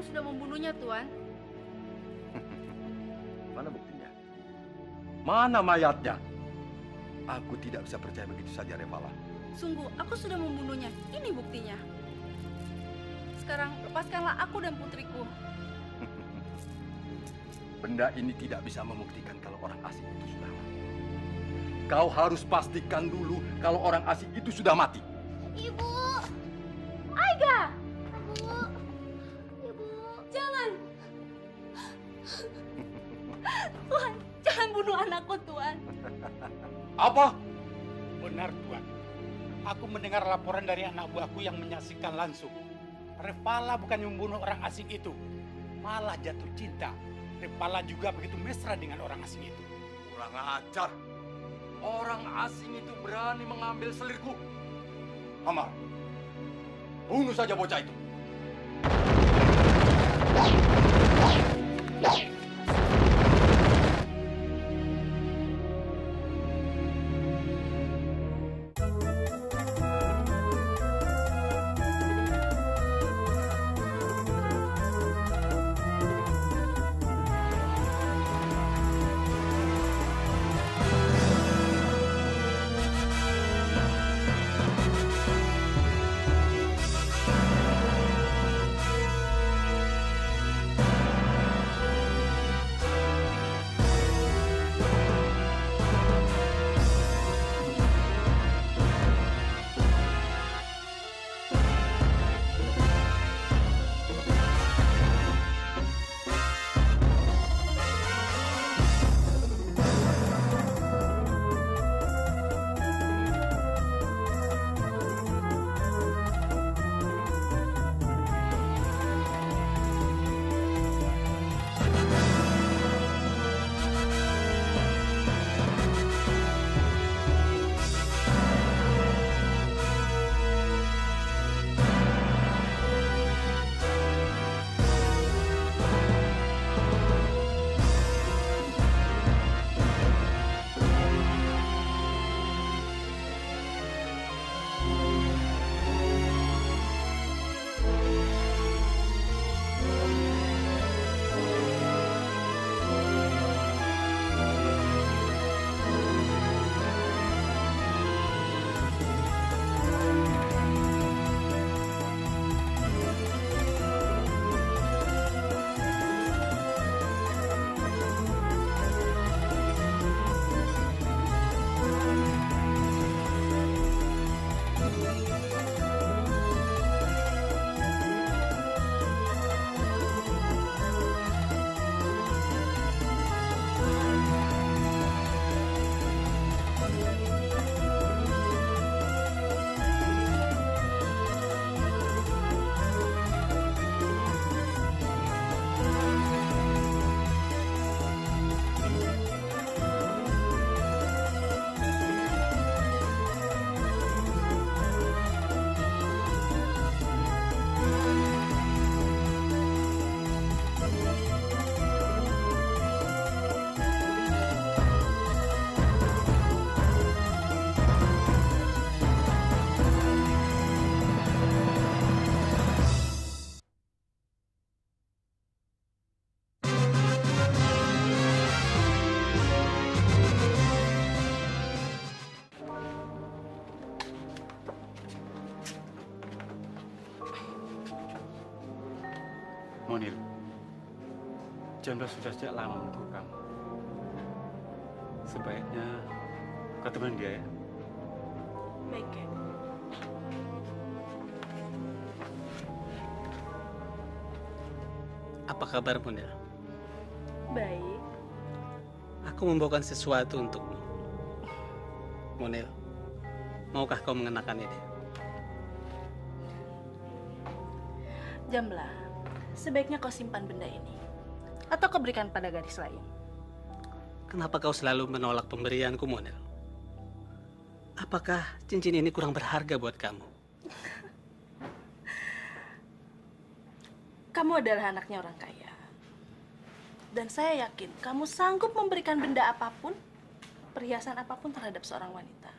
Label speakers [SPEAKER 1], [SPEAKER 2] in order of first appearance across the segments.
[SPEAKER 1] sudah membunuhnya, Tuan.
[SPEAKER 2] Mana buktinya? Mana mayatnya? Aku tidak bisa percaya begitu saja, Revala.
[SPEAKER 1] Sungguh, aku sudah membunuhnya. Ini buktinya. Sekarang lepaskanlah aku dan putriku.
[SPEAKER 2] Benda ini tidak bisa membuktikan kalau orang asing itu sudah mati. Kau harus pastikan dulu kalau orang asing itu sudah mati.
[SPEAKER 3] Ibu!
[SPEAKER 1] Aiga!
[SPEAKER 3] Ibu! Ibu!
[SPEAKER 1] Jangan! Tuan, jangan bunuh anakku, Tuan.
[SPEAKER 2] Apa?
[SPEAKER 4] Benar, Tuan. Aku mendengar laporan dari anak buahku yang menyaksikan langsung. Revala bukan yang membunuh orang asing itu, malah jatuh cinta. Revala juga begitu mesra dengan orang asing itu.
[SPEAKER 2] Kurang ajar. Orang asing itu berani mengambil selirku. Amar, bunuh saja bocah itu.
[SPEAKER 4] Munir, Chandra sudah sejak lama untuk kamu. Sebaiknya kau teman dia ya.
[SPEAKER 1] Baik, Kek.
[SPEAKER 5] Apa kabar, Munir?
[SPEAKER 1] Baik.
[SPEAKER 5] Aku membawakan sesuatu untukmu. Munir, maukah kau mengenakan ini?
[SPEAKER 1] Jamlah, sebaiknya kau simpan benda ini. Atau kau berikan pada gadis lain.
[SPEAKER 5] Kenapa kau selalu menolak pemberianku, Munir? Apakah cincin ini kurang berharga buat kamu?
[SPEAKER 1] Kamu adalah anaknya orang kaya. Dan saya yakin kamu sanggup memberikan benda apapun, perhiasan apapun terhadap seorang wanita.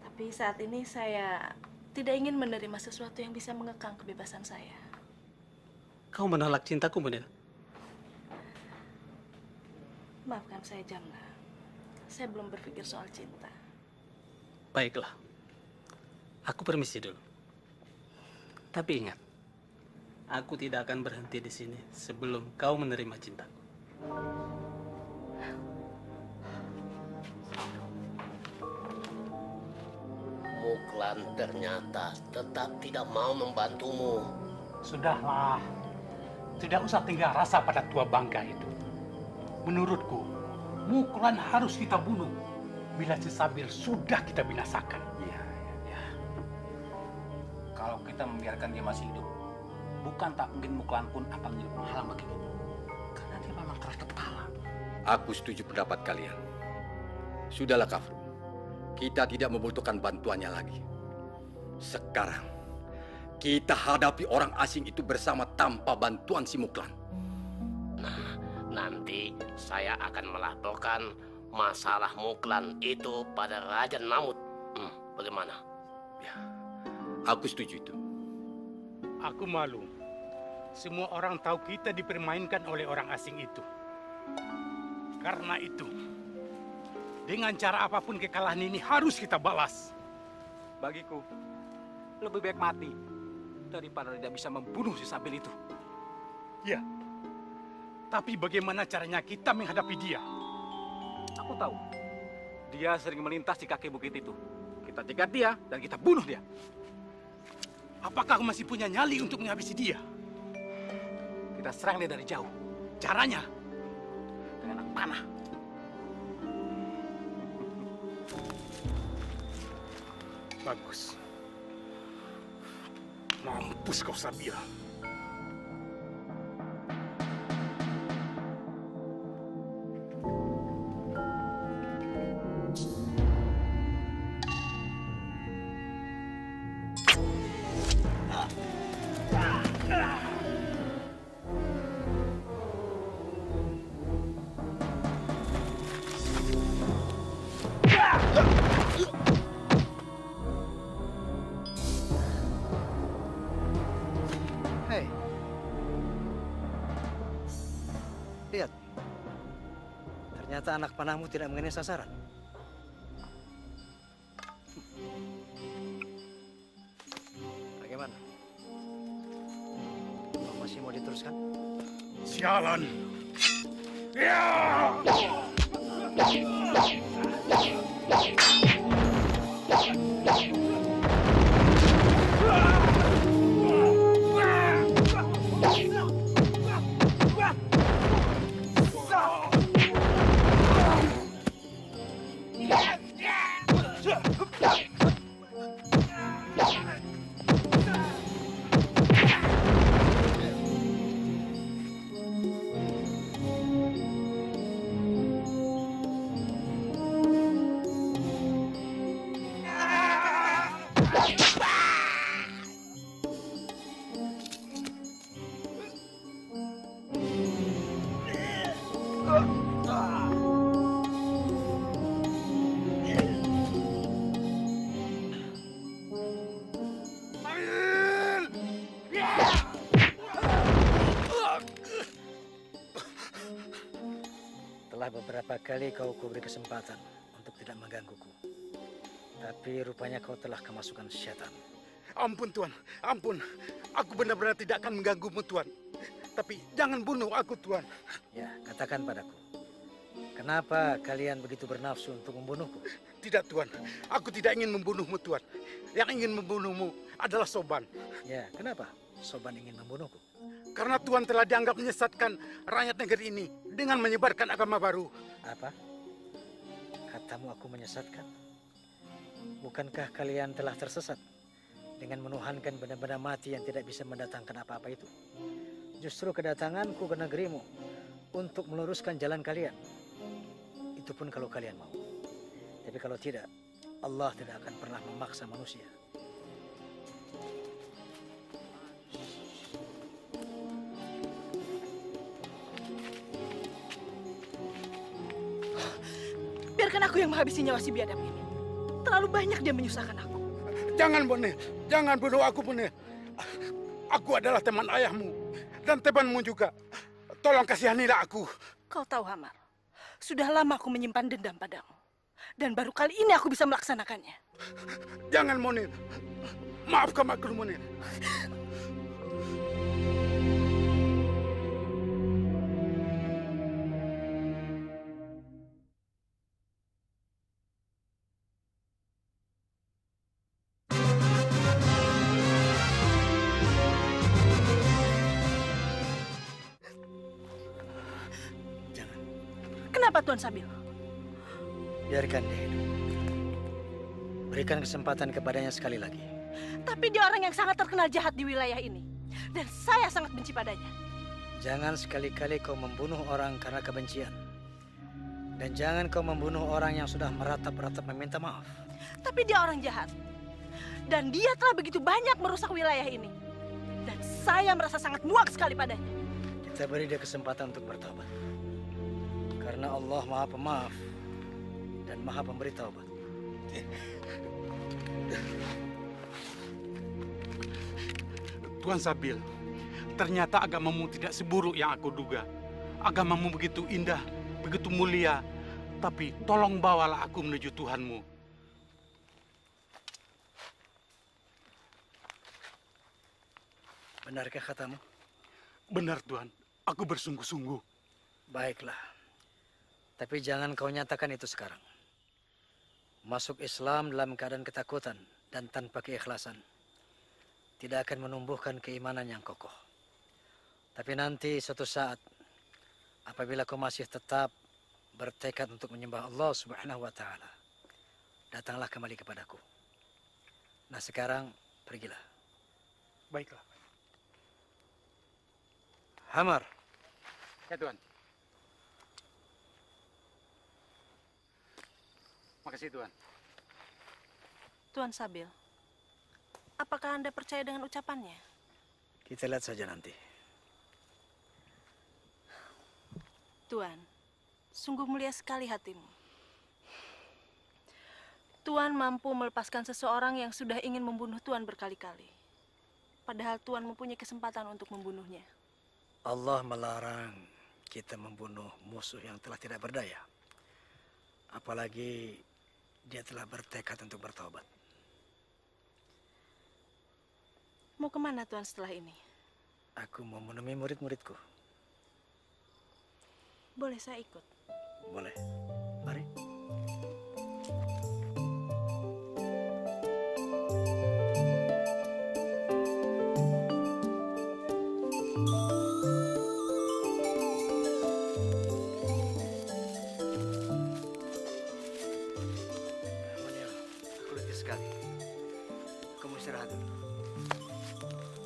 [SPEAKER 1] Tapi saat ini saya tidak ingin menerima sesuatu yang bisa mengekang kebebasan saya.
[SPEAKER 5] kau menolak cintaku, Munir?
[SPEAKER 1] Maafkan saya, Jamna. Saya belum berpikir soal cinta.
[SPEAKER 5] Baiklah. Aku permisi dulu. Tapi ingat, aku tidak akan berhenti di sini sebelum kau menerima cintaku.
[SPEAKER 6] Muklan ternyata tetap tidak mau membantumu.
[SPEAKER 4] Sudahlah, tidak usah tinggal rasa pada tua bangka itu. Menurutku, Muklan harus kita bunuh bila si Sabir sudah kita binasakan.
[SPEAKER 7] Iya. Kalau kita membiarkan dia masih hidup, bukan tak mungkin Muklan pun akan menjadi penghalang bagi kita. Karena dia memang keras kepala.
[SPEAKER 2] Aku setuju pendapat kalian. Sudahlah, Kafru. Kita tidak membutuhkan bantuannya lagi. Sekarang, kita hadapi orang asing itu bersama tanpa bantuan si Muklan.
[SPEAKER 6] Nah, nanti saya akan melaporkan masalah Muklan itu pada Raja Namut. Bagaimana?
[SPEAKER 2] Ya, aku setuju itu.
[SPEAKER 4] Aku malu. Semua orang tahu kita dipermainkan oleh orang asing itu. Karena itu, dengan cara apapun kekalahan ini harus kita balas.
[SPEAKER 7] Bagiku, lebih baik mati daripada tidak bisa membunuh si Sabil itu.
[SPEAKER 4] Ya, tapi bagaimana caranya kita menghadapi dia?
[SPEAKER 7] Aku tahu, dia sering melintas di kaki bukit itu. Kita cegat dia dan kita bunuh dia.
[SPEAKER 4] Apakah kau masih punya nyali untuk menghabisi dia?
[SPEAKER 7] Kita serang dia dari jauh
[SPEAKER 4] Caranya?
[SPEAKER 7] dengan anak panah.
[SPEAKER 4] Bagus. Mampus kau, Sabir.
[SPEAKER 8] Hei, lihat. Ternyata anak panahmu tidak mengenai sasaran. Bagaimana? Kau masih mau diteruskan?
[SPEAKER 4] Sialan. Ya!
[SPEAKER 8] Telah beberapa kali kau kuberi kesempatan untuk tidak menggangguku. Tapi rupanya kau telah kemasukan syaitan.
[SPEAKER 4] Ampun, Tuan. Ampun. Aku benar-benar tidak akan mengganggumu, Tuan. Tapi jangan bunuh aku, Tuan.
[SPEAKER 8] Ya, katakan padaku. Kenapa kalian begitu bernafsu untuk membunuhku?
[SPEAKER 4] Tidak, Tuan. Aku tidak ingin membunuhmu, Tuan. Yang ingin membunuhmu adalah Soban.
[SPEAKER 8] Ya, kenapa Soban ingin membunuhku?
[SPEAKER 4] Karena Tuan telah dianggap menyesatkan rakyat negeri ini dengan menyebarkan agama baru.
[SPEAKER 8] Apa? Katamu aku menyesatkan? Bukankah kalian telah tersesat dengan menuhankan benda-benda mati yang tidak bisa mendatangkan apa-apa itu? Justru kedatanganku ke negerimu untuk meluruskan jalan kalian. Itu pun kalau kalian mau. Tapi kalau tidak, Allah tidak akan pernah memaksa manusia.
[SPEAKER 1] Biarkan aku yang menghabisi nyawa si biadab ini. Terlalu banyak dia menyusahkan aku.
[SPEAKER 4] Jangan, Bonir. Jangan bunuh aku, Bonir. Aku adalah teman ayahmu. dan temanmu juga. Tolong kasihanilah aku.
[SPEAKER 1] Kau tahu, Hamar, sudah lama aku menyimpan dendam padamu. Dan baru kali ini aku bisa melaksanakannya.
[SPEAKER 4] Jangan, Munir. Maafkan aku, Munir.
[SPEAKER 1] Kenapa Tuan Sabil?
[SPEAKER 8] Biarkan dia hidup. Berikan kesempatan kepadanya sekali lagi.
[SPEAKER 1] Tapi dia orang yang sangat terkenal jahat di wilayah ini. Dan saya sangat benci padanya.
[SPEAKER 8] Jangan sekali-kali kau membunuh orang karena kebencian. Dan jangan kau membunuh orang yang sudah meratap-ratap meminta maaf.
[SPEAKER 1] Tapi dia orang jahat. Dan dia telah begitu banyak merusak wilayah ini. Dan saya merasa sangat muak sekali padanya.
[SPEAKER 8] Kita beri dia kesempatan untuk bertobat. Karena Allah Maha Pemaaf dan Maha Pemberi Taubat.
[SPEAKER 4] Tuan Sabil, ternyata agamamu tidak seburuk yang aku duga. Agamamu begitu indah, begitu mulia. Tapi tolong bawalah aku menuju Tuhanmu.
[SPEAKER 8] Benarkah katamu?
[SPEAKER 4] Benar, Tuan. Aku bersungguh-sungguh.
[SPEAKER 8] Baiklah. Tapi jangan kau nyatakan itu sekarang. Masuk Islam dalam keadaan ketakutan dan tanpa keikhlasan tidak akan menumbuhkan keimanan yang kokoh. Tapi nanti suatu saat, apabila kau masih tetap bertekad untuk menyembah Allah Subhanahu wa Ta'ala, datanglah kembali kepadaku. Nah, sekarang pergilah.
[SPEAKER 4] Baiklah.
[SPEAKER 8] Hamar.
[SPEAKER 4] Ya, Tuan. Makasih, Tuan.
[SPEAKER 1] Tuan Sabil, apakah Anda percaya dengan ucapannya?
[SPEAKER 8] Kita lihat saja nanti.
[SPEAKER 1] Tuan, sungguh mulia sekali hatimu. Tuan mampu melepaskan seseorang yang sudah ingin membunuh Tuan berkali-kali. Padahal Tuan mempunyai kesempatan untuk membunuhnya.
[SPEAKER 8] Allah melarang kita membunuh musuh yang telah tidak berdaya. Apalagi dia telah bertekad untuk bertobat.
[SPEAKER 1] Mau kemana Tuan setelah ini?
[SPEAKER 8] Aku mau menemui murid-muridku.
[SPEAKER 1] Boleh saya ikut?
[SPEAKER 8] Boleh. Mari.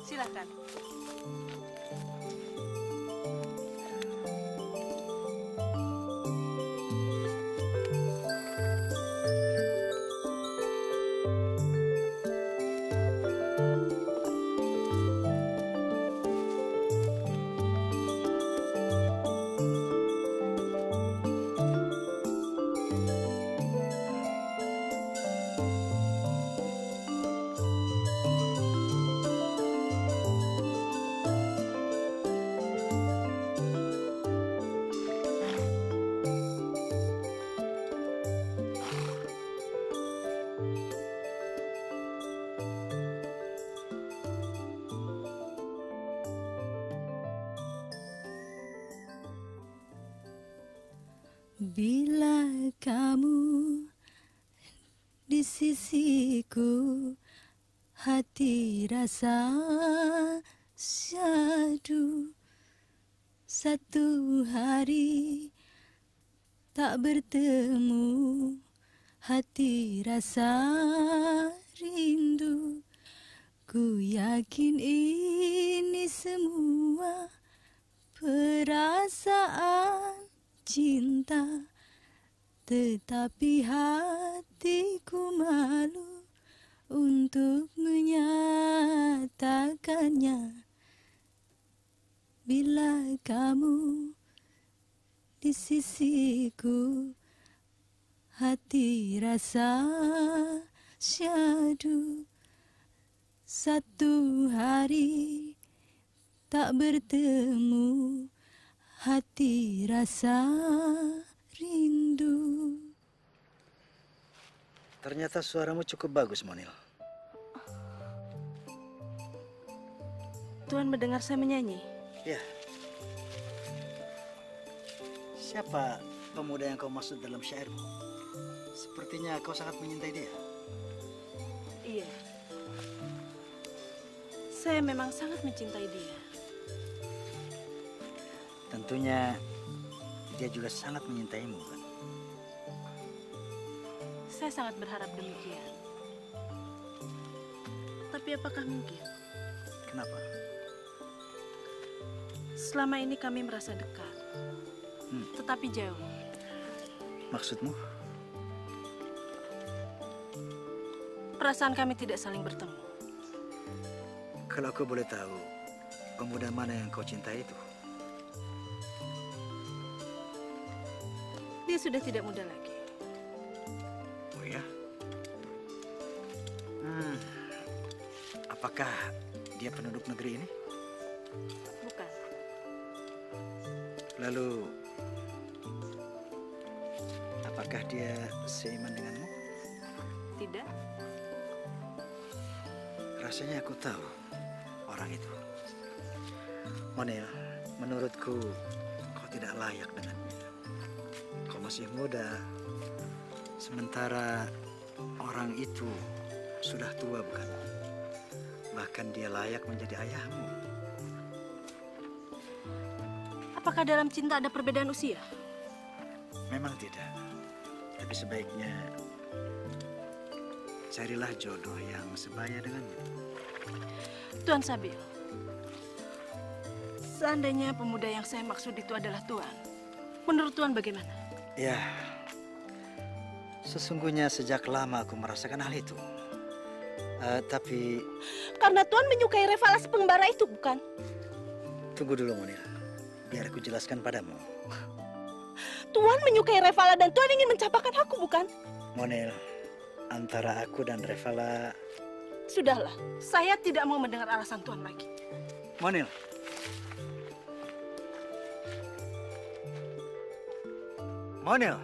[SPEAKER 1] Silakan.
[SPEAKER 9] Bila kamu di sisiku, hati rasa syahdu. Satu hari tak bertemu, hati rasa rindu. Ku yakin ini semua perasaan cinta, tetapi hatiku malu untuk menyatakannya. Bila kamu di sisiku, hati rasa syahdu. Satu hari tak bertemu, hati rasa rindu.
[SPEAKER 8] Ternyata suaramu cukup bagus, Monil.
[SPEAKER 1] Tuan mendengar saya menyanyi?
[SPEAKER 8] Ya. Siapa pemuda yang kau maksud dalam syairmu? Sepertinya kau sangat menyintai dia.
[SPEAKER 1] Iya. Saya memang sangat mencintai dia.
[SPEAKER 8] Tentunya dia juga sangat menyintaimu, kan?
[SPEAKER 1] Saya sangat berharap demikian. Tapi apakah mungkin?
[SPEAKER 8] Kenapa?
[SPEAKER 1] Selama ini kami merasa dekat, tetapi jauh.
[SPEAKER 8] Maksudmu?
[SPEAKER 1] Perasaan kami tidak saling bertemu.
[SPEAKER 8] Kalau aku boleh tahu, pemuda mana yang kau cintai itu?
[SPEAKER 1] Dia sudah tidak muda lagi.
[SPEAKER 8] Oh ya? Apakah dia penduduk negeri ini?
[SPEAKER 1] Bukan.
[SPEAKER 8] Lalu, apakah dia seiman denganmu?
[SPEAKER 1] Tidak.
[SPEAKER 8] Rasanya aku tahu orang itu. Monil, menurutku kau tidak layak dengannya. Kau masih muda, sementara orang itu sudah tua, bukan? Bahkan dia layak menjadi ayahmu.
[SPEAKER 1] Apakah dalam cinta ada perbedaan usia?
[SPEAKER 8] Memang tidak. Tapi sebaiknya carilah jodoh yang sebaya dengannya.
[SPEAKER 1] Tuan Sabil, seandainya pemuda yang saya maksud itu adalah Tuan, menurut Tuan bagaimana?
[SPEAKER 8] Ya, sesungguhnya sejak lama aku merasakan hal itu. Tapi...
[SPEAKER 1] Karena Tuan menyukai Revala si pengembara itu, bukan?
[SPEAKER 8] Tunggu dulu, Monil. Biar aku jelaskan padamu.
[SPEAKER 1] Tuan menyukai Revala dan Tuan ingin mencapakan aku, bukan?
[SPEAKER 8] Monil, antara aku dan Revala...
[SPEAKER 1] Sudahlah, saya tidak mau mendengar alasan Tuan lagi.
[SPEAKER 8] Monil. Monil.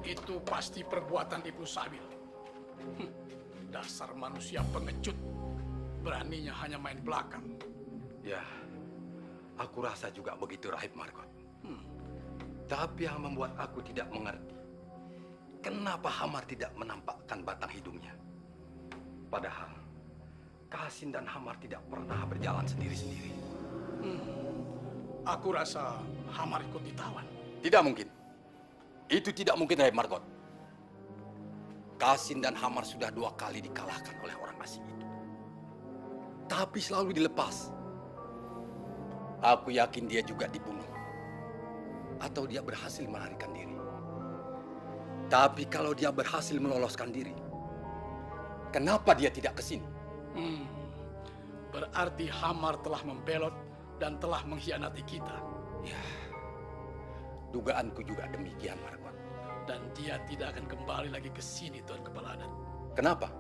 [SPEAKER 10] Itu pasti perbuatan Ibnu Sabil. Dasar manusia pengecut. Beraninya hanya main belakang.
[SPEAKER 2] Ya, aku rasa juga begitu, Rahib Margot. Tapi yang membuat aku tidak mengerti, kenapa Hamar tidak menampakkan batang hidungnya? Padahal, Kasin dan Hamar tidak pernah berjalan sendiri-sendiri.
[SPEAKER 10] Aku rasa Hamar ikut ditawan.
[SPEAKER 2] Tidak mungkin. Itu tidak mungkin, Rahib Margot. Kasin dan Hamar sudah 2 kali dikalahkan oleh orang asing itu. Tapi selalu dilepas. Aku yakin dia juga dibunuh. Atau dia berhasil melarikan diri. Tapi kalau dia berhasil meloloskan diri, kenapa dia tidak ke sini?
[SPEAKER 10] Berarti Hamar telah membelot dan telah mengkhianati kita.
[SPEAKER 2] Ya, dugaanku juga demikian, Margot.
[SPEAKER 10] Dan dia tidak akan kembali lagi ke sini, Tuan Kepala Adat.
[SPEAKER 2] Kenapa?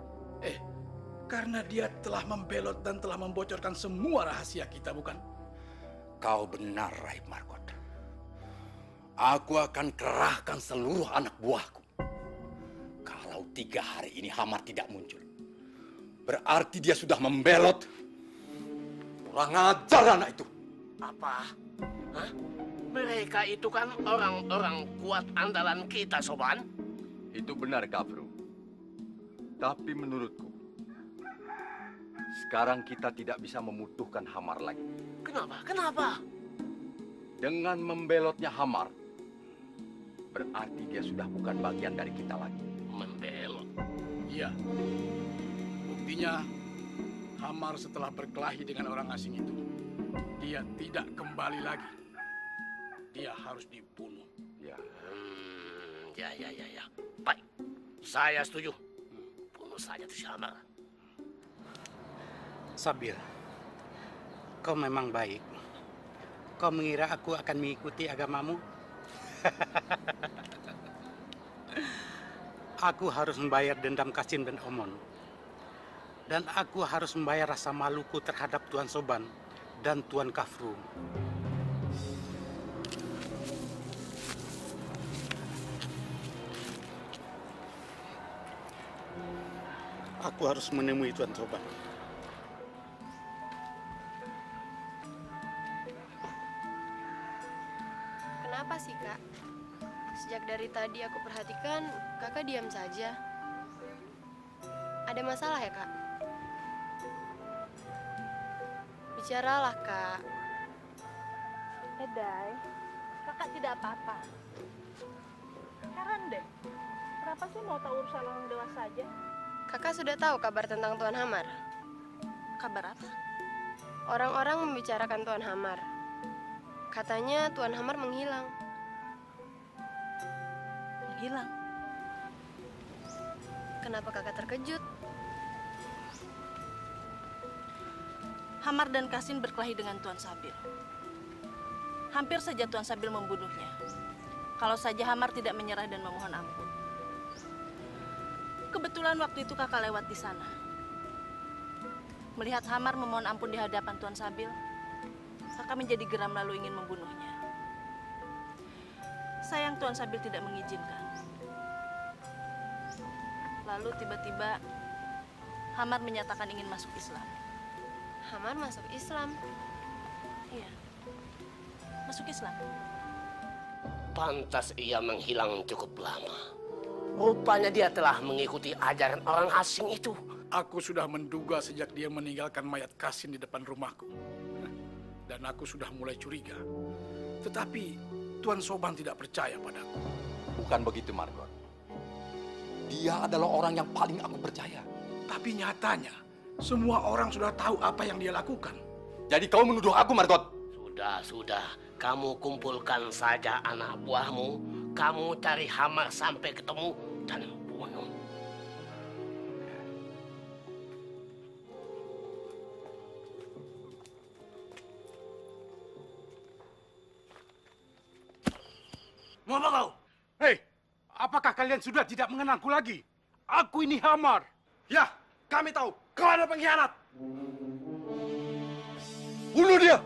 [SPEAKER 10] Karena dia telah membelot dan telah membocorkan semua rahasia kita, bukan?
[SPEAKER 2] Kau benar, Rahib Margot. Aku akan kerahkan seluruh anak buahku. Kalau 3 hari ini Hamar tidak muncul, berarti dia sudah membelot. Kurang ajar anak itu.
[SPEAKER 6] Apa? Hah? Mereka mereka itu kan orang-orang kuat andalan kita, Soban.
[SPEAKER 2] Itu benar, Kafru. Tapi menurutku, sekarang kita tidak bisa membutuhkan Hamar lagi.
[SPEAKER 6] Kenapa? Kenapa?
[SPEAKER 2] Dengan membelotnya Hamar, berarti dia sudah bukan bagian dari kita lagi.
[SPEAKER 6] Membelot?
[SPEAKER 10] Iya. Buktinya, Hamar setelah berkelahi dengan orang asing itu, dia tidak kembali lagi. Dia harus dibunuh.
[SPEAKER 2] Ya.
[SPEAKER 6] Ya. Baik, saya setuju. Bunuh saja tuh si Hamar.
[SPEAKER 4] Sabir, kau memang baik. Kau mengira aku akan mengikuti agamamu? Aku harus membayar dendam Kasim dan Omon. Dan aku harus membayar rasa maluku terhadap Tuan Soban dan Tuan Kafru. Aku harus menemui Tuan Soban.
[SPEAKER 11] Kenapa sih, Kak? Sejak dari tadi aku perhatikan, Kakak diam saja. Ada masalah ya, Kak? Bicaralah, Kak.
[SPEAKER 1] Edai, kakak tidak apa-apa. Heran deh, kenapa sih mau tahu urusan orang dewasa aja?
[SPEAKER 11] Kakak sudah tahu kabar tentang Tuan Hamar?
[SPEAKER 1] Kabar apa?
[SPEAKER 11] Orang-orang membicarakan Tuan Hamar. Katanya Tuan Hamar menghilang.
[SPEAKER 1] Menghilang?
[SPEAKER 11] Kenapa kakak terkejut?
[SPEAKER 1] Hamar dan Kasin berkelahi dengan Tuan Sabil. Hampir saja Tuan Sabil membunuhnya. Kalau saja Hamar tidak menyerah dan memohon ampun. Kebetulan waktu itu kakak lewat di sana. Melihat Hamar memohon ampun di hadapan Tuan Sabil, kakak menjadi geram lalu ingin membunuhnya. Sayang Tuan Sabil tidak mengizinkan. Lalu tiba-tiba Hamar menyatakan ingin masuk Islam.
[SPEAKER 11] Hamar masuk Islam?
[SPEAKER 1] Iya, masuk Islam.
[SPEAKER 6] Pantas ia menghilang cukup lama. Rupanya dia telah mengikuti ajaran orang asing itu.
[SPEAKER 10] Aku sudah menduga sejak dia meninggalkan mayat Kasin di depan rumahku. Dan aku sudah mulai curiga. Tetapi Tuan Soban tidak percaya padaku.
[SPEAKER 2] Bukan begitu, Margot. Dia adalah orang yang paling aku percaya.
[SPEAKER 10] Tapi nyatanya, semua orang sudah tahu apa yang dia lakukan.
[SPEAKER 2] Jadi kau menuduh aku, Margot?
[SPEAKER 6] Sudah. Kamu kumpulkan saja anak buahmu. Kamu cari Hamar sampai ketemu dan bunuh.
[SPEAKER 4] Mau apa kau? Hei, apakah kalian sudah tidak mengenalku lagi? Aku ini Hamar.
[SPEAKER 12] Ya, kami tahu. Kau adalah pengkhianat.
[SPEAKER 2] Bunuh dia!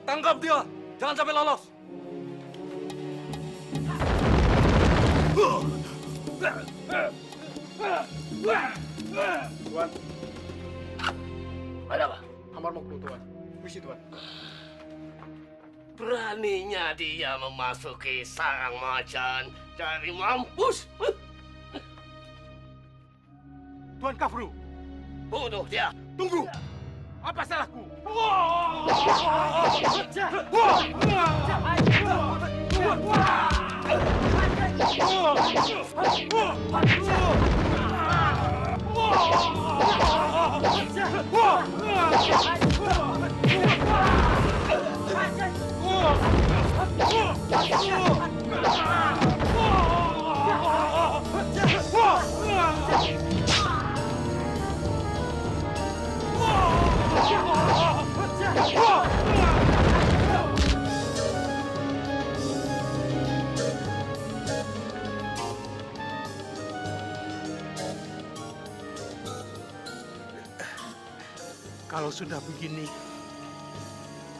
[SPEAKER 12] Tangkap dia. Jangan sampai lolos.
[SPEAKER 10] Tuan.
[SPEAKER 6] Ada apa?
[SPEAKER 10] Hamar mau ketemu Tuan. Misi Tuan.
[SPEAKER 6] Beraninya dia memasuki sarang macan. Cari mampus.
[SPEAKER 4] Tuan Kafru.
[SPEAKER 6] Bunuh dia.
[SPEAKER 4] Tunggu. Apa salahku? Kalau sudah begini,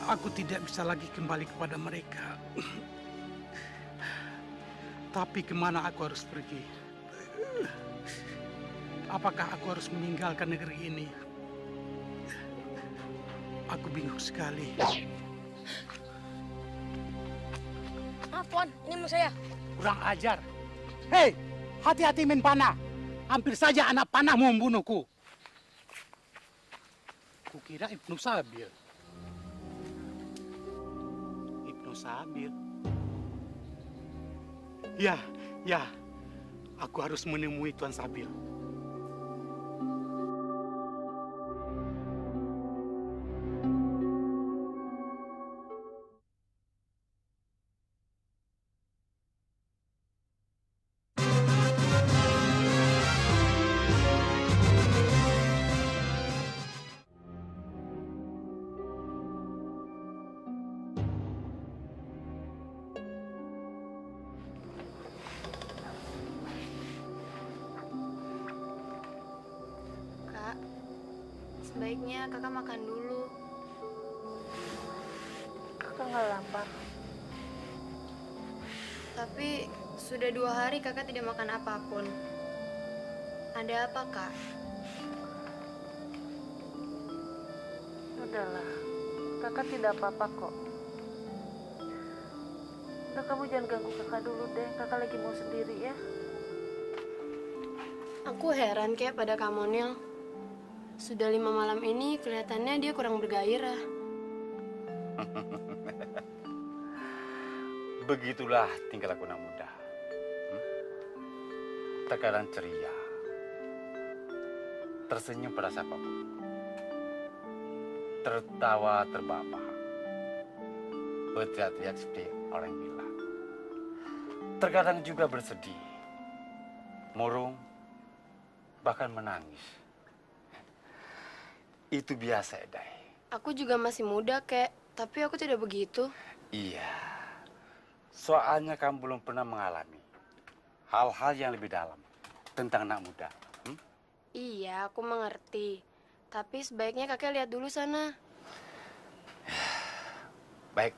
[SPEAKER 4] aku tidak bisa lagi kembali kepada mereka. Tapi kemana aku harus pergi? Apakah aku harus meninggalkan negeri ini? Aku bingung sekali.
[SPEAKER 3] Maaf, Tuan. Ini mau saya.
[SPEAKER 4] Kurang ajar. Hei, hati-hati main panah. Hampir saja anak panah mau membunuhku. Kukira Ibnu Sabil. Ibnu Sabil. Ya, aku harus menemui Tuan Sabil.
[SPEAKER 11] Sebaiknya kakak makan dulu.
[SPEAKER 1] Kakak nggak lapar.
[SPEAKER 11] Tapi sudah 2 hari kakak tidak makan apapun. Ada apa, Kak?
[SPEAKER 1] Udahlah, kakak tidak apa-apa kok. Udah, kamu jangan ganggu kakak dulu deh. Kakak lagi mau sendiri ya.
[SPEAKER 11] Aku heran kayak pada Kak Monil. Sudah 5 malam ini kelihatannya dia kurang bergairah.
[SPEAKER 2] Begitulah tingkah laku anak muda. Terkadang ceria, tersenyum pada siapapun, tertawa terbahak-bahak, berteriak-teriak seperti orang gila. Terkadang juga bersedih, murung, bahkan menangis. Itu biasa, Edai.
[SPEAKER 11] Aku juga masih muda, Kek. Tapi aku tidak begitu.
[SPEAKER 2] Iya. Soalnya kamu belum pernah mengalami hal-hal yang lebih dalam tentang anak muda.
[SPEAKER 11] Iya, aku mengerti. Tapi sebaiknya kakek lihat dulu sana.
[SPEAKER 2] Baik.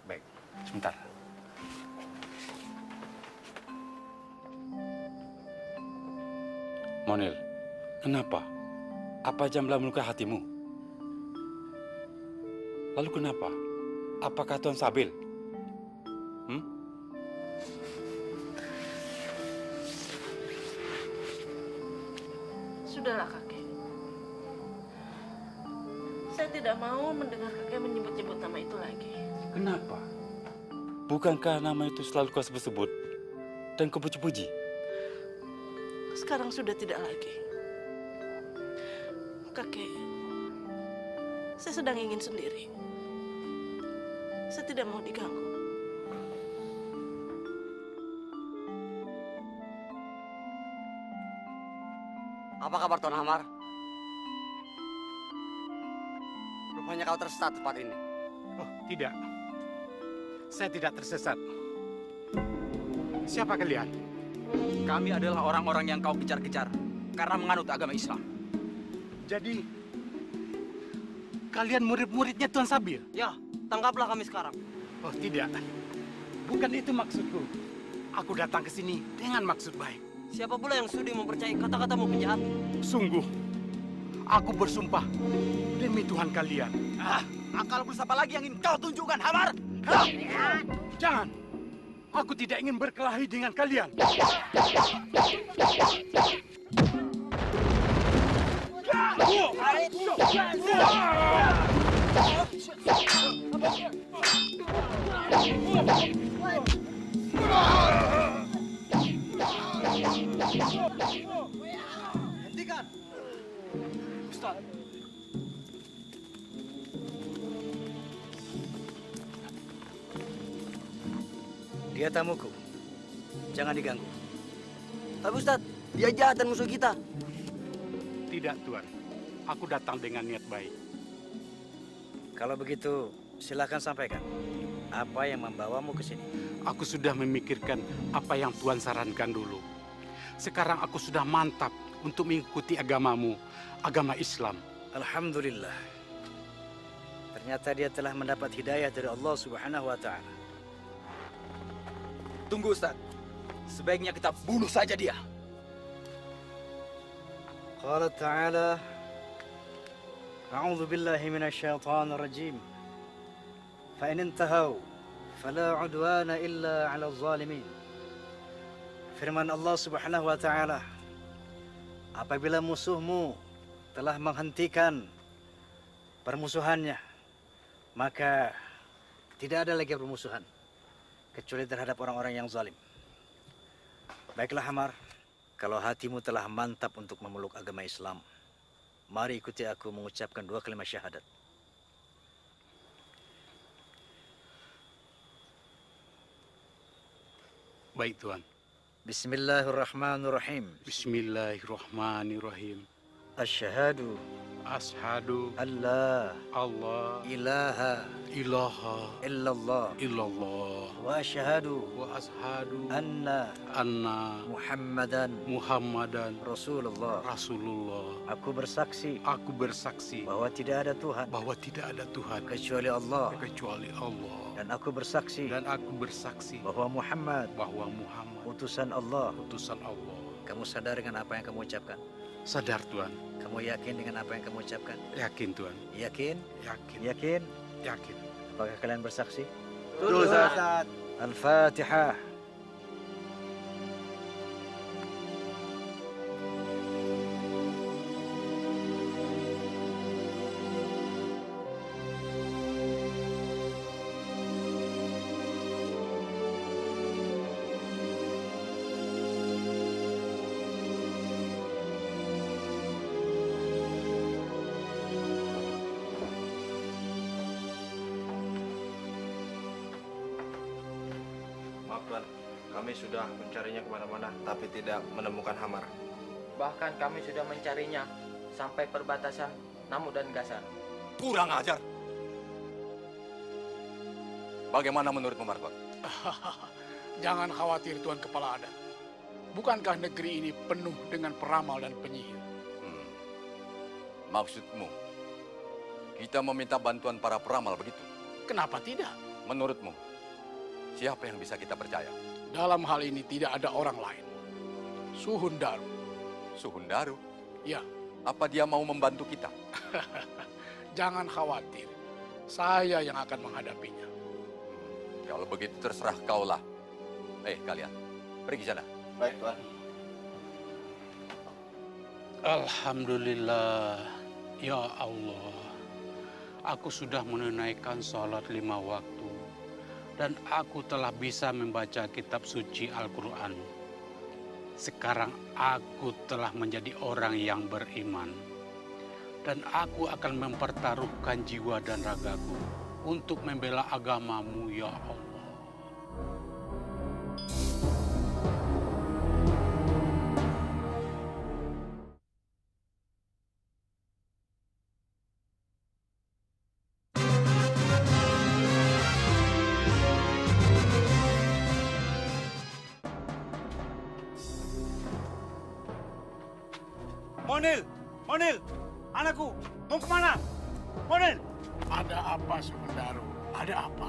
[SPEAKER 2] Sebentar. Monil, kenapa? Apa Jamlah melukai hatimu? Lalu kenapa? Apakah Tuan Sabil?
[SPEAKER 1] Sudahlah, kakek. Saya tidak mau mendengar kakek menyebut-nyebut nama itu lagi.
[SPEAKER 2] Kenapa? Bukankah nama itu selalu kau sebut-sebut dan kau puji-puji?
[SPEAKER 1] Sekarang sudah tidak lagi. Kakek, saya sedang ingin sendiri. Saya tidak mau diganggu.
[SPEAKER 13] Apa kabar Tuan Hamar? Rupanya kau tersesat tempat ini.
[SPEAKER 4] Oh, tidak. Saya tidak tersesat. Siapa kalian?
[SPEAKER 7] Kami adalah orang-orang yang kau kejar-kejar karena menganut agama Islam.
[SPEAKER 4] Jadi, kalian murid-muridnya Tuan Sabil?
[SPEAKER 13] Ya, tangkaplah kami sekarang.
[SPEAKER 4] Oh, tidak. Bukan itu maksudku. Aku datang ke sini dengan maksud baik.
[SPEAKER 13] Siapa pula yang sudi mempercayai kata-katamu penjahat?
[SPEAKER 4] Sungguh, aku bersumpah demi Tuhan kalian.
[SPEAKER 7] Akal bulus apa lagi yang ingin kau tunjukkan, Hamar?
[SPEAKER 4] Jangan. Aku tidak ingin berkelahi dengan kalian.
[SPEAKER 13] Hentikan. Ustaz.
[SPEAKER 8] Dia tamuku. Jangan diganggu.
[SPEAKER 13] Tapi Ustaz, dia jahat dan musuh kita.
[SPEAKER 4] Tidak, Tuan. Aku datang dengan niat baik.
[SPEAKER 8] Kalau begitu, silakan sampaikan. Apa yang membawamu ke sini?
[SPEAKER 4] Aku sudah memikirkan apa yang Tuan sarankan dulu. Sekarang aku sudah mantap untuk mengikuti agamamu, agama Islam.
[SPEAKER 8] Alhamdulillah. Ternyata dia telah mendapat hidayah dari Allah Subhanahu wa Ta'ala.
[SPEAKER 7] Tunggu, Ustaz. Sebaiknya kita bunuh saja dia.
[SPEAKER 8] Qala ta'ala, A'udzu billahi minasyaitonir rajim. Fa in intahaw fala 'udwana illa 'alal zalimin. Firman Allah Subhanahu wa Ta'ala, apabila musuhmu telah menghentikan permusuhannya, maka tidak ada lagi permusuhan kecuali terhadap orang-orang yang zalim. Baiklah Hamar, kalau hatimu telah mantap untuk memeluk agama Islam, mari ikuti aku mengucapkan 2 kalimat syahadat.
[SPEAKER 4] Baik, Tuan.
[SPEAKER 8] Bismillahirrahmanirrahim.
[SPEAKER 4] Bismillahirrahmanirrahim.
[SPEAKER 8] Asyhadu
[SPEAKER 4] Allah
[SPEAKER 8] ilaha illallah wa asyhadu anna Muhammadan Rasulullah. Aku bersaksi bahwa tidak ada Tuhan kecuali Allah. Dan aku bersaksi bahwa Muhammad utusan Allah. Kamu sadar dengan apa yang kamu ucapkan?
[SPEAKER 4] Sadar, Tuan.
[SPEAKER 8] Kamu yakin dengan apa yang kamu ucapkan?
[SPEAKER 4] Yakin, Tuan.
[SPEAKER 8] Yakin?
[SPEAKER 4] Yakin.
[SPEAKER 8] Apakah kalian bersaksi?
[SPEAKER 13] Betul, Ustaz.
[SPEAKER 8] Al-Fatihah.
[SPEAKER 14] Kami sudah mencarinya kemana-mana, tapi tidak menemukan Hamar.
[SPEAKER 13] Bahkan kami sudah mencarinya sampai perbatasan Namu dan Gasar.
[SPEAKER 2] Kurang ajar. Bagaimana menurutmu, Markot?
[SPEAKER 10] Jangan khawatir, Tuan Kepala Adat. Bukankah negeri ini penuh dengan peramal dan penyihir?
[SPEAKER 2] Maksudmu, kita meminta bantuan para peramal begitu?
[SPEAKER 10] Kenapa tidak?
[SPEAKER 2] Menurutmu, siapa yang bisa kita percaya?
[SPEAKER 10] Dalam hal ini tidak ada orang lain. Suhundaru.
[SPEAKER 2] Suhundaru?
[SPEAKER 10] Ya.
[SPEAKER 2] Apa dia mau membantu kita?
[SPEAKER 10] Jangan khawatir. Saya yang akan menghadapinya.
[SPEAKER 2] Kalau begitu terserah kaulah. Kalian, pergi sana.
[SPEAKER 14] Baik, Tuan.
[SPEAKER 4] Alhamdulillah, ya Allah. Aku sudah menunaikan sholat 5 waktu. Dan aku telah bisa membaca kitab suci Al-Quran. Sekarang aku telah menjadi orang yang beriman. Dan aku akan mempertaruhkan jiwa dan ragaku untuk membela agamamu, ya Allah. Monil, anakku, mau kemana? Monil!
[SPEAKER 10] Ada apa, Suhundaru? Ada apa?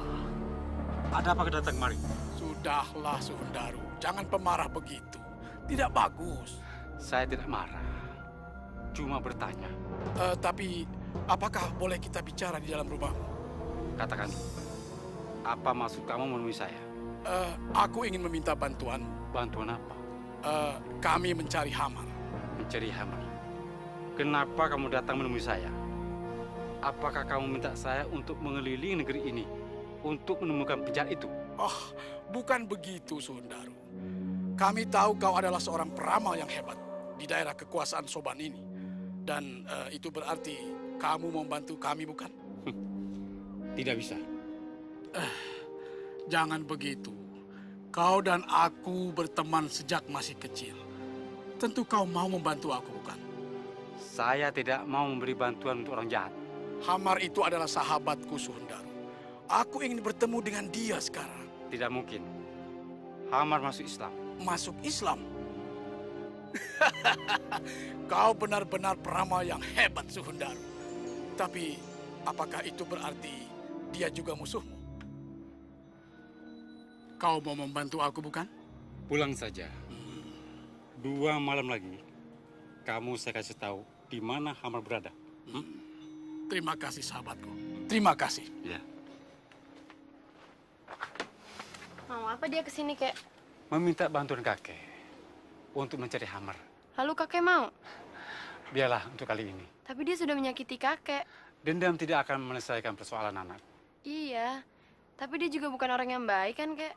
[SPEAKER 5] Ada apa kedatang kemari?
[SPEAKER 10] Sudahlah, Suhundaru. Jangan pemarah begitu. Tidak bagus.
[SPEAKER 5] Saya tidak marah. Cuma bertanya.
[SPEAKER 10] Tapi, apakah boleh kita bicara di dalam rumahmu?
[SPEAKER 5] Katakan, apa maksud kamu menemui saya?
[SPEAKER 10] Aku ingin meminta bantuan.
[SPEAKER 5] Bantuan apa?
[SPEAKER 10] Kami mencari Hamar.
[SPEAKER 5] Mencari Hamar? Kenapa kamu datang menemui saya? Apakah kamu minta saya untuk mengelilingi negeri ini untuk menemukan penjahat itu?
[SPEAKER 10] Oh, bukan begitu, Suhundaru. Kami tahu kau adalah seorang peramal yang hebat di daerah kekuasaan Soban ini. Dan itu berarti kamu membantu kami, bukan?
[SPEAKER 5] Tidak bisa.
[SPEAKER 10] Jangan begitu. Kau dan aku berteman sejak masih kecil. Tentu kau mau membantu aku, bukan?
[SPEAKER 5] Saya tidak mau memberi bantuan untuk orang jahat.
[SPEAKER 10] Hamar itu adalah sahabatku, Suhundaru. Aku ingin bertemu dengan dia sekarang.
[SPEAKER 5] Tidak mungkin. Hamar masuk Islam.
[SPEAKER 10] Masuk Islam? Kau benar-benar peramal yang hebat, Suhundaru. Tapi Apakah itu berarti dia juga musuhmu? Kau mau membantu aku, bukan?
[SPEAKER 15] Pulang saja. 2 malam lagi, kamu saya kasih tahu di mana Hamar berada.
[SPEAKER 10] Terima kasih, sahabatku. Terima kasih.
[SPEAKER 15] Ya.
[SPEAKER 11] Mau apa dia kesini, Kek?
[SPEAKER 15] Meminta bantuan kakek untuk mencari Hamar.
[SPEAKER 11] Lalu kakek mau?
[SPEAKER 15] Biarlah untuk kali ini.
[SPEAKER 11] Tapi dia sudah menyakiti kakek.
[SPEAKER 15] Dendam tidak akan menyelesaikan persoalan anak.
[SPEAKER 11] Iya, tapi dia juga bukan orang yang baik kan, Kek?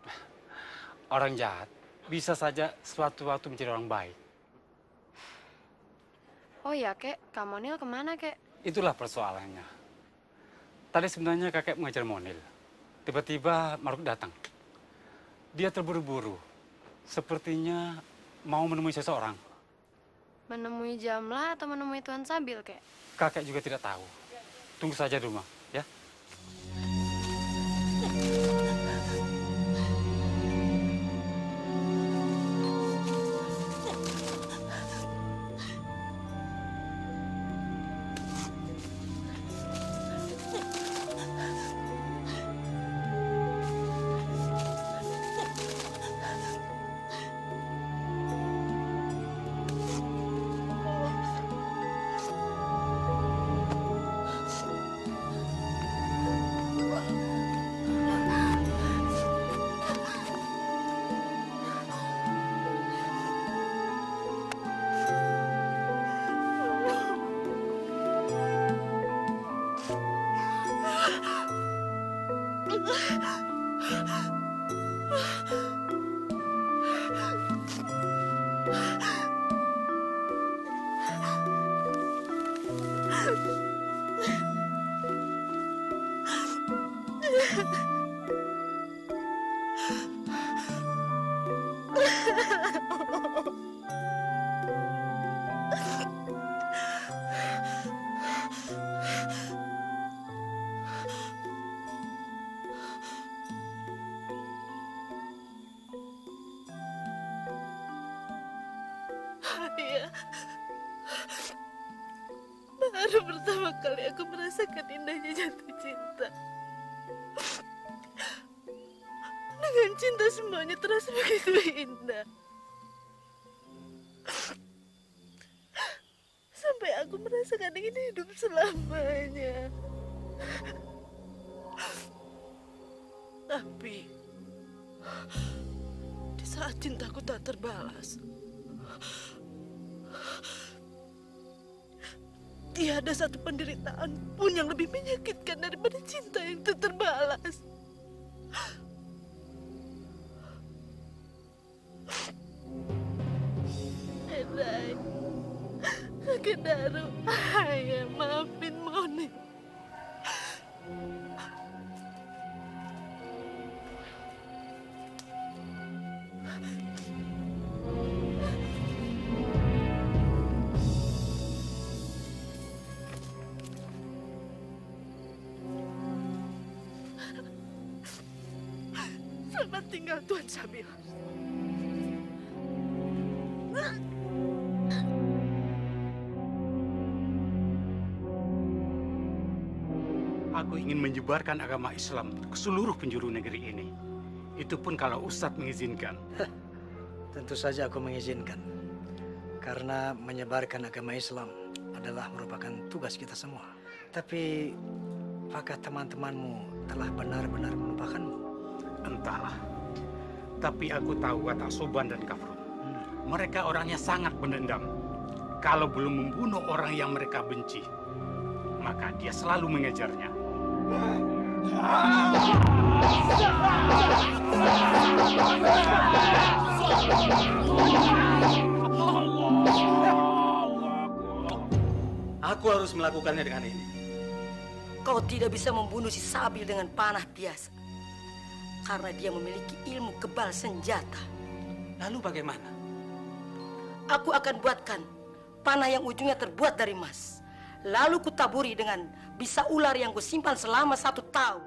[SPEAKER 15] Orang jahat bisa saja suatu waktu menjadi orang baik.
[SPEAKER 11] Oh iya, Kek. Kak Monil kemana, Kek?
[SPEAKER 15] Itulah persoalannya. Tadi sebenarnya kakek mengejar Monil. Tiba-tiba Maruk datang. Dia terburu-buru. Sepertinya mau menemui seseorang.
[SPEAKER 11] Menemui Jamlah atau menemui Tuan Sabil, Kek?
[SPEAKER 15] Kakek juga tidak tahu. Tunggu saja di rumah, ya.
[SPEAKER 1] Ayah, baru pertama kali aku merasakan indahnya jatuh cinta. Dengan cinta semuanya terasa begitu indah. Sampai aku merasakan ingin hidup selamanya. Tapi di saat cintaku tak terbalas, tiada satu penderitaan pun yang lebih menyakitkan daripada cinta yang tak terbalas. Edai, Kakek Daru, ayah maafin Moni. Selamat tinggal Tuan Sabil.
[SPEAKER 4] Aku ingin menyebarkan agama Islam ke seluruh penjuru negeri ini. Itu pun kalau Ustadz mengizinkan.
[SPEAKER 8] Tentu saja aku mengizinkan. Karena menyebarkan agama Islam adalah merupakan tugas kita semua. Tapi, apakah teman-temanmu telah benar-benar melupakanmu?
[SPEAKER 4] Entahlah. Tapi aku tahu watak Soban dan Kafrun. Mereka orangnya sangat pendendam. Kalau belum membunuh orang yang mereka benci, maka dia selalu mengejarnya.
[SPEAKER 5] Aku harus melakukannya dengan ini.
[SPEAKER 3] Kau tidak bisa membunuh si Sabil dengan panah biasa. Karena dia memiliki ilmu kebal senjata.
[SPEAKER 5] Lalu bagaimana?
[SPEAKER 3] Aku akan buatkan panah yang ujungnya terbuat dari emas. Lalu kutaburi dengan bisa ular yang kusimpan selama 1 tahun.